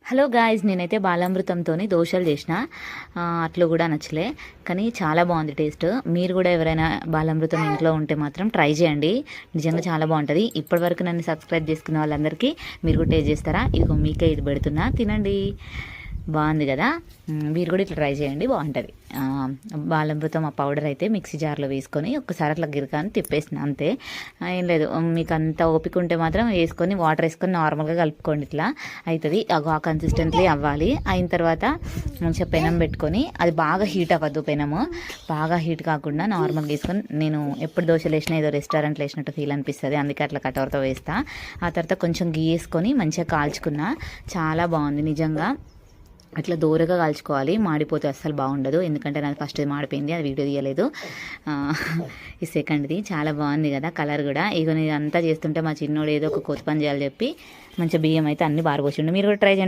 Hello guys, నేనైతే బాలామృతంతో దోశలు చేసిన. అట్లు కూడా నచ్చలే, కానీ చాలా బాగుంది టేస్ట్. మీరు కూడా ఎవరైనా బాలామృతం ఇంట్లో ఉంటే మాత్రం ట్రై చేయండి, నిజంగా చాలా బాగుంటుంది. ఇప్పటివరకు నన్ను సబ్స్క్రైబ్ చేసుకున్న వాళ్ళందరికీ మీరు కూడా టేస్ట్ చేస్తారా? ఇదిగో మీకే ఇది పెడుతున్నా, తినండి. బాగుంది కదా, మీరు కూడా ఇట్లా ట్రై చేయండి, బాగుంటుంది. బాలామృతం ఆ పౌడర్ అయితే మిక్సీ జార్లో వేసుకొని ఒక్కసారి అట్లా గిరకాని తిప్పేసిన, అంతే. ఏం లేదు, మీకు అంత ఓపిక ఉంటే మాత్రం వేసుకొని వాటర్ వేసుకొని నార్మల్గా కలుపుకోండి, ఇట్లా అవుతుంది. ఆ కన్సిస్టెంట్లీ అవ్వాలి. అయిన తర్వాత మంచిగా పెనం పెట్టుకొని, అది బాగా హీట్ అవ్వద్దు, పెనము బాగా హీట్ కాకుండా నార్మల్గా వేసుకొని, నేను ఎప్పుడు దోశలు వేసినా ఏదో రెస్టారెంట్లో వేసినట్టు ఫీల్ అనిపిస్తుంది, అందుకే అట్లా కటోరతో వేస్తా. ఆ తర్వాత కొంచెం గీ వేసుకొని మంచిగా కాల్చుకున్నా, చాలా బాగుంది నిజంగా. అట్లా దూరగా కాల్చుకోవాలి, మాడిపోతే అస్సలు బాగుండదు. ఎందుకంటే నాది ఫస్ట్ మాడిపోయింది, అది వీడియో తీయలేదు. ఈ సెకండ్ది చాలా బాగుంది కదా, కలర్ కూడా. ఇక నేను అంతా చేస్తుంటే మా చిన్నోడు ఏదో ఒక కొత్త పని చేయాలని చెప్పి మంచిగా బియ్యం అయితే అన్ని బారబోసిండు. మీరు కూడా ట్రై చేయండి.